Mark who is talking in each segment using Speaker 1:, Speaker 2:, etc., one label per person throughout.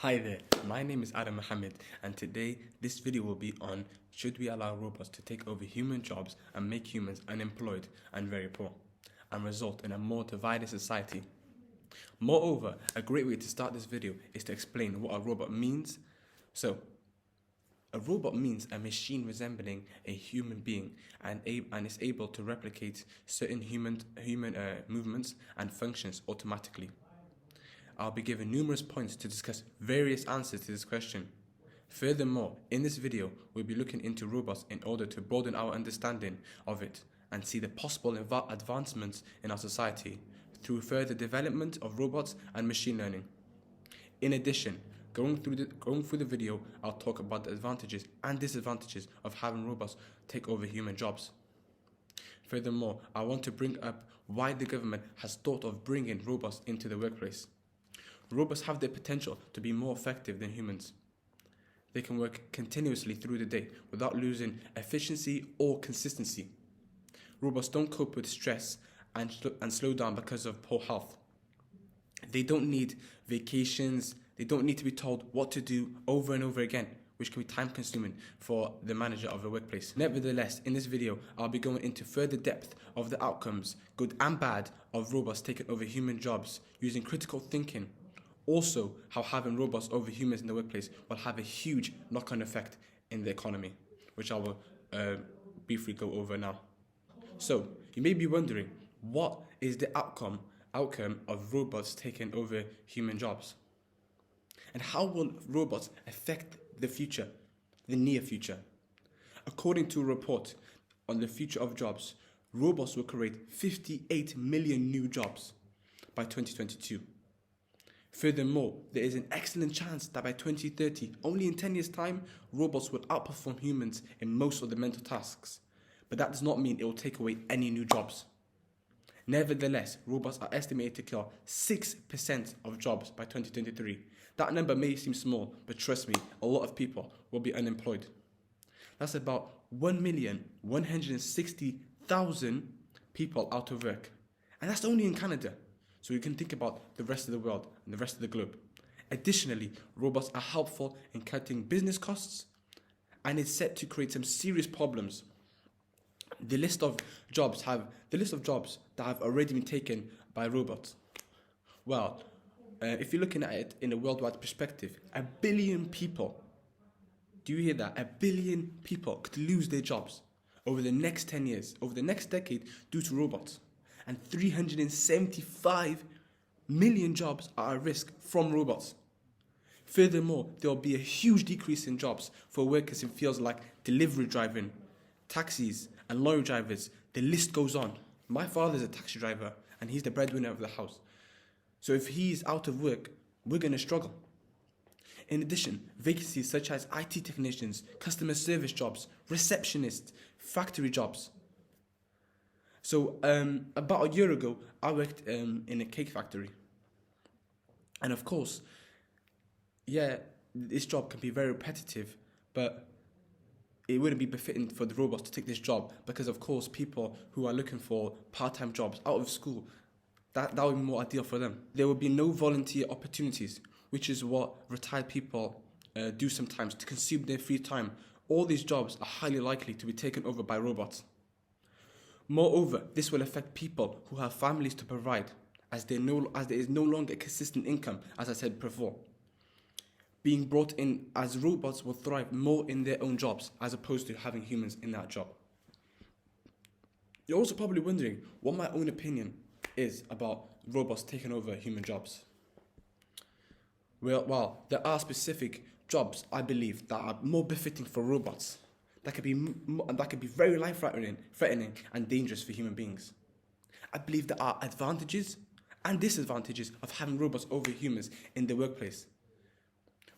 Speaker 1: Hi there, my name is Adam Mohammed, and today this video will be on should we allow robots to take over human jobs and make humans unemployed and very poor and result in a more divided society. Moreover, a great way to start this video is to explain what a robot means. So, a robot means a machine resembling a human being and is able to replicate certain human movements and functions automatically. I'll be given numerous points to discuss various answers to this question. Furthermore, in this video, we'll be looking into robots in order to broaden our understanding of it and see the possible advancements in our society through further development of robots and machine learning. In addition, going through the video, I'll talk about the advantages and disadvantages of having robots take over human jobs. Furthermore, I want to bring up why the government has thought of bringing robots into the workplace. Robots have the potential to be more effective than humans. They can work continuously through the day without losing efficiency or consistency. Robots don't cope with stress and slow down because of poor health. They don't need vacations. They don't need to be told what to do over and over again, which can be time consuming for the manager of the workplace. Nevertheless, in this video, I'll be going into further depth of the outcomes, good and bad, of robots taking over human jobs using critical thinking. Also, how having robots over humans in the workplace will have a huge knock-on effect in the economy, which I will briefly go over now. So, you may be wondering, what is the outcome of robots taking over human jobs? And how will robots affect the future, the near future? According to a report on the future of jobs, robots will create 58 million new jobs by 2022. Furthermore, there is an excellent chance that by 2030, only in 10 years' time, robots will outperform humans in most of the mental tasks. But that does not mean it will take away any new jobs. Nevertheless, robots are estimated to kill 6% of jobs by 2023. That number may seem small, but trust me, a lot of people will be unemployed. That's about 1,160,000 people out of work. And that's only in Canada. So you can think about the rest of the world and the rest of the globe. Additionally, robots are helpful in cutting business costs, and it's set to create some serious problems. The list of jobs that have already been taken by robots. Well, if you're looking at it in a worldwide perspective, 1 billion people, do you hear that? 1 billion people could lose their jobs over the next 10 years, over the next decade, due to robots. And 375 million jobs are at risk from robots. Furthermore, there will be a huge decrease in jobs for workers in fields like delivery driving, taxis, and lorry drivers. The list goes on. My father's a taxi driver, and he's the breadwinner of the house. So if he's out of work, we're going to struggle. In addition, vacancies such as IT technicians, customer service jobs, receptionists, factory jobs. So about a year ago, I worked in a cake factory. And of course, this job can be very repetitive, but it wouldn't be befitting for the robots to take this job because, of course, people who are looking for part-time jobs out of school, that would be more ideal for them. There would be no volunteer opportunities, which is what retired people do sometimes to consume their free time. All these jobs are highly likely to be taken over by robots. Moreover, this will affect people who have families to provide, as there is no longer a consistent income, as I said before. Being brought in as robots will thrive more in their own jobs, as opposed to having humans in that job. You're also probably wondering what my own opinion is about robots taking over human jobs. Well, there are specific jobs, I believe, that are more befitting for robots. That could be very life-threatening and dangerous for human beings. I believe there are advantages and disadvantages of having robots over humans in the workplace.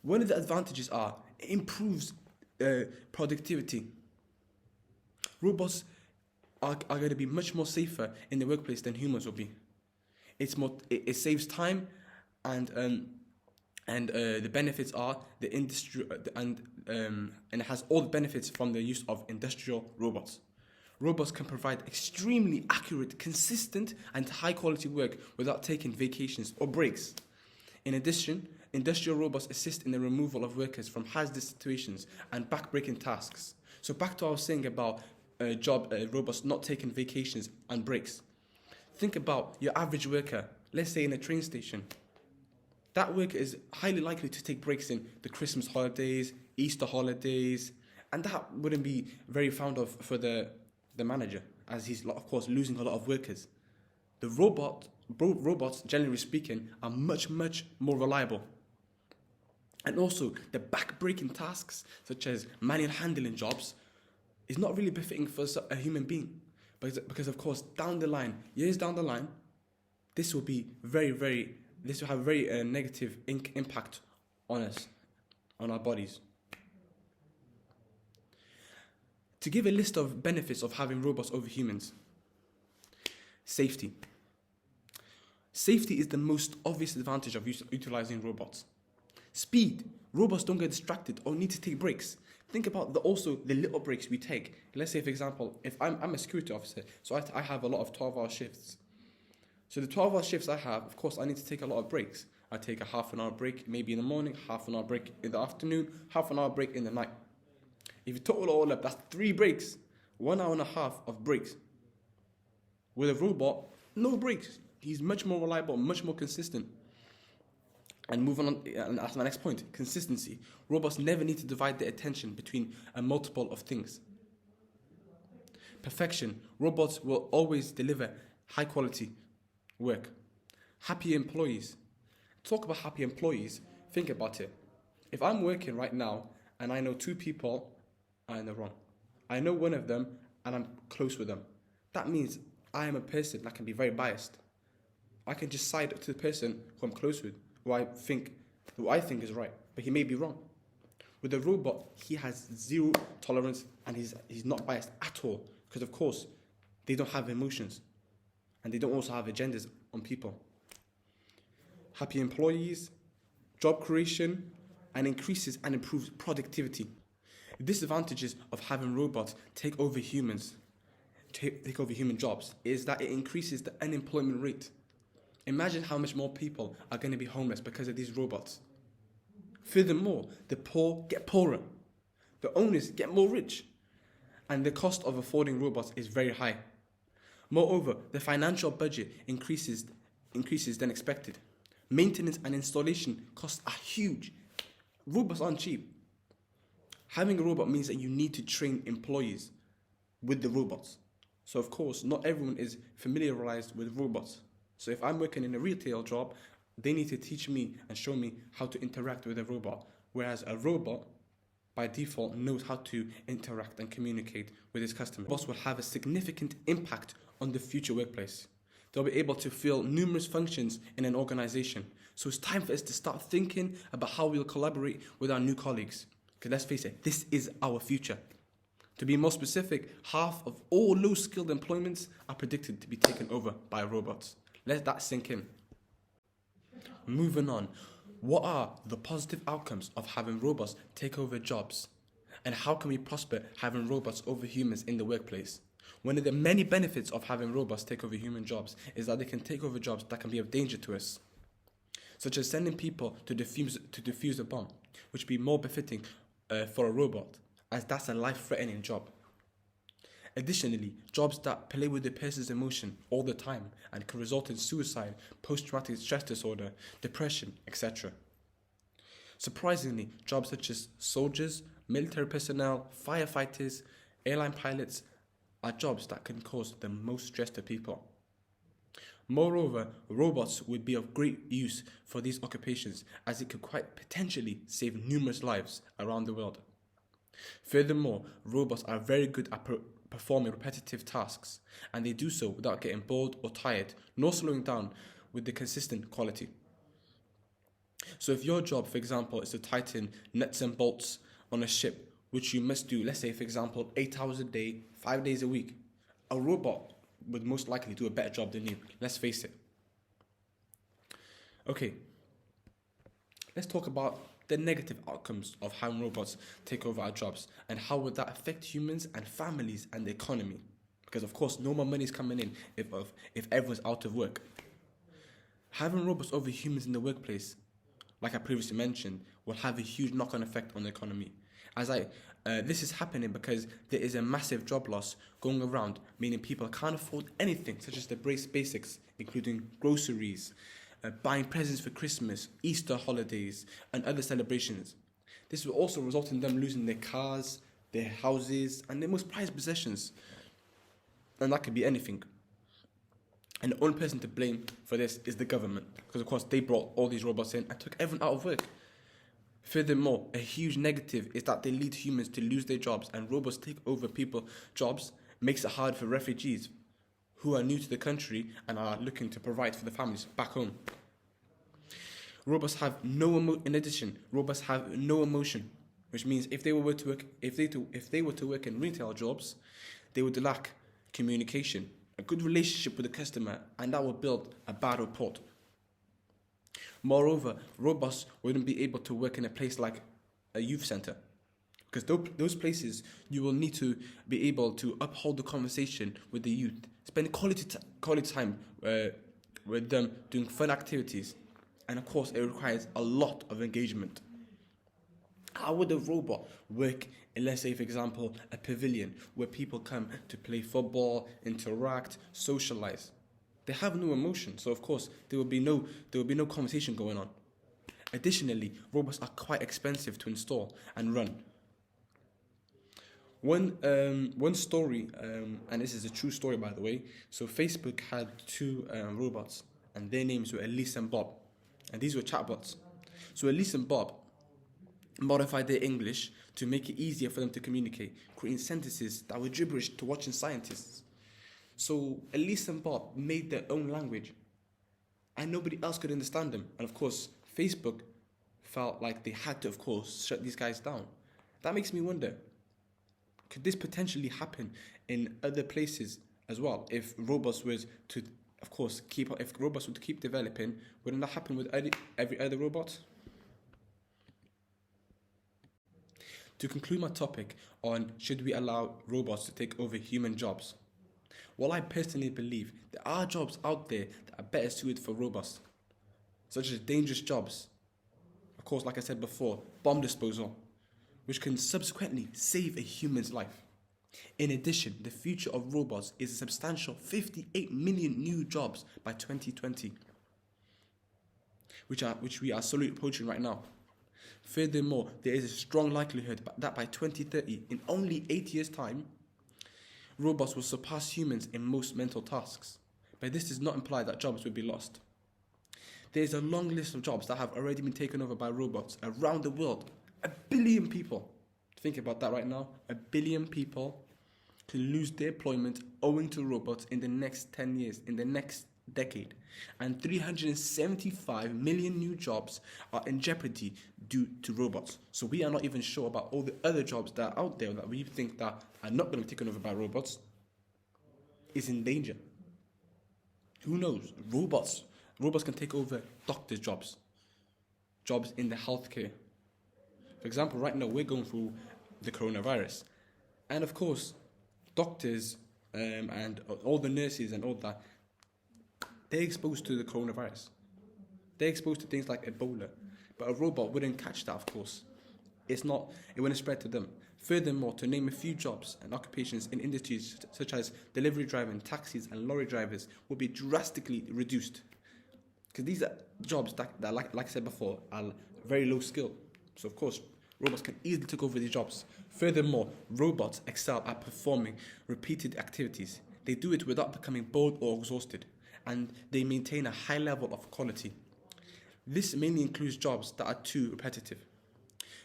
Speaker 1: One of the advantages it improves productivity. Robots are going to be much more safer in the workplace than humans will be. It saves time and the benefits are the industry and it has all the benefits from the use of industrial robots. Robots can provide extremely accurate, consistent, and high-quality work without taking vacations or breaks. In addition, Industrial robots assist in the removal of workers from hazardous situations and back-breaking tasks. So back to what I was saying about robots not taking vacations and breaks. Think about your average worker, let's say in a train station. That worker is highly likely to take breaks in the Christmas holidays, Easter holidays, and that wouldn't be very fond of for the manager, as he's, of course, losing a lot of workers. The robots, generally speaking, are much, much more reliable. And also, the back-breaking tasks, such as manual handling jobs, is not really befitting for a human being. Because of course, down the line, years down the line, this will have very negative impact on us, on our bodies. To give a list of benefits of having robots over humans. Safety. Safety is the most obvious advantage of utilizing robots. Speed. Robots don't get distracted or need to take breaks. Think about also the little breaks we take. Let's say, for example, if I'm a security officer, so I have a lot of 12-hour shifts. So the 12-hour shifts I have, of course, I need to take a lot of breaks. I take a half an hour break, maybe in the morning, half an hour break in the afternoon, half an hour break in the night. If you total it all up, that's 3 breaks, 1 hour and a half of breaks. With a robot, no breaks. He's much more reliable, much more consistent. And moving on, and that's my next point, consistency. Robots never need to divide their attention between a multiple of things. Perfection. Robots will always deliver high quality work. Happy employees. Talk about happy employees. Think about it. If I'm working right now and I know 2 people are in the wrong, I know one of them and I'm close with them, that means I am a person that can be very biased. I can just side to the person who I'm close with, who I think is right, but he may be wrong. With a robot, he has zero tolerance and he's not biased at all, because of course they don't have emotions and they don't also have agendas on people. Happy employees, job creation, and increases and improves productivity. The disadvantages of having robots take over human jobs is that it increases the unemployment rate. Imagine how much more people are going to be homeless because of these robots. Furthermore, the poor get poorer, the owners get more rich, and the cost of affording robots is very high. Moreover, the financial budget increases than expected. Maintenance and installation costs are huge. Robots aren't cheap. Having a robot means that you need to train employees with the robots. So of course, not everyone is familiarized with robots. So if I'm working in a retail job, they need to teach me and show me how to interact with a robot. Whereas a robot, by default, knows how to interact and communicate with his customers. Robots will have a significant impact on the future workplace. They'll be able to fill numerous functions in an organization. So it's time for us to start thinking about how we'll collaborate with our new colleagues. Because let's face it, this is our future. To be more specific, half of all low-skilled employments are predicted to be taken over by robots. Let that sink in. Moving on, what are the positive outcomes of having robots take over jobs? And how can we prosper having robots over humans in the workplace? One of the many benefits of having robots take over human jobs is that they can take over jobs that can be of danger to us, such as sending people to defuse a bomb, which would be more befitting for a robot, as that's a life-threatening job. Additionally, jobs that play with the person's emotion all the time and can result in suicide, post-traumatic stress disorder, depression, etc. Surprisingly, jobs such as soldiers, military personnel, firefighters, airline pilots are jobs that can cause the most stress to people. Moreover, robots would be of great use for these occupations, as it could quite potentially save numerous lives around the world. Furthermore, robots are very good at performing repetitive tasks, and they do so without getting bored or tired, nor slowing down with the consistent quality. So if your job, for example, is to tighten nuts and bolts on a ship, which you must do, let's say, for example, 8 hours a day, 5 days a week, a robot would most likely do a better job than you. Let's face it. Okay, let's talk about the negative outcomes of having robots take over our jobs, and how would that affect humans and families and the economy? Because of course, no more money is coming in if everyone's out of work. Having robots over humans in the workplace like I previously mentioned, will have a huge knock-on effect on the economy. This is happening because there is a massive job loss going around, meaning people can't afford anything such as the basics, including groceries, buying presents for Christmas, Easter holidays, and other celebrations. This will also result in them losing their cars, their houses, and their most prized possessions. And that could be anything. And the only person to blame for this is the government, because of course they brought all these robots in and took everyone out of work. Furthermore, a huge negative is that they lead humans to lose their jobs, and robots take over people's jobs, makes it hard for refugees who are new to the country and are looking to provide for the families back home. Robots have in addition, robots have no emotion, which means if they were to work in retail jobs, they would lack communication, a good relationship with the customer, and that would build a bad rapport. Moreover, robots wouldn't be able to work in a place like a youth center, because those places you will need to be able to uphold the conversation with the youth, spend quality time with them doing fun activities, and of course it requires a lot of engagement. How would a robot work in, let's say, for example, a pavilion where people come to play football, interact, socialize? They have no emotion, so of course there will be no conversation going on. Additionally, robots are quite expensive to install and run. One story, and this is a true story by the way. So Facebook had two robots, and their names were Elise and Bob, and these were chatbots. So Elise and Bob modified their English to make it easier for them to communicate, creating sentences that were gibberish to watching scientists. So Elise and Bob made their own language, and nobody else could understand them. And of course, Facebook felt like they had to, of course, shut these guys down. That makes me wonder, could this potentially happen in other places as well? If robots were to, of course, if robots were to keep developing, wouldn't that happen with every other robot? To conclude my topic on should we allow robots to take over human jobs, well, I personally believe there are jobs out there that are better suited for robots, such as dangerous jobs. Of course, like I said before, bomb disposal, which can subsequently save a human's life. In addition, the future of robots is a substantial 58 million new jobs by 2020, which we are slowly approaching right now. Furthermore, there is a strong likelihood that by 2030, in only 8 years' time, robots will surpass humans in most mental tasks. But this does not imply that jobs will be lost. There is a long list of jobs that have already been taken over by robots around the world. 1 billion people. Think about that right now. 1 billion people can lose their employment owing to robots in the next 10 years, in the next decade. And 375 million new jobs are in jeopardy due to robots. So we are not even sure about all the other jobs that are out there that we think that are not going to be taken over by robots is in danger. Who knows? Robots can take over doctors' jobs in the healthcare. For example, right now we're going through the coronavirus, and of course, doctors and all the nurses and all that, they're exposed to the coronavirus. They're exposed to things like Ebola, but a robot wouldn't catch that, of course. It wouldn't spread to them. Furthermore, to name a few jobs and occupations in industries such as delivery driving, taxis and lorry drivers will be drastically reduced. Because these are jobs that like I said before, are very low skill. So of course, robots can easily take over these jobs. Furthermore, robots excel at performing repeated activities. They do it without becoming bored or exhausted, and they maintain a high level of quality. This mainly includes jobs that are too repetitive.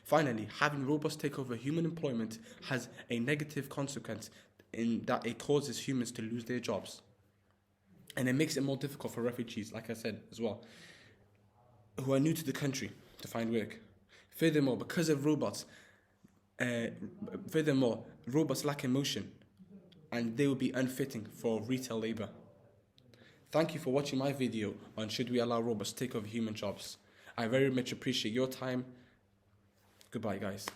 Speaker 1: Finally, having robots take over human employment has a negative consequence in that it causes humans to lose their jobs. And it makes it more difficult for refugees, like I said as well, who are new to the country to find work. Furthermore, because of robots, robots lack emotion, and they will be unfitting for retail labor. Thank you for watching my video on should we allow robots to take over human jobs. I very much appreciate your time. Goodbye, guys.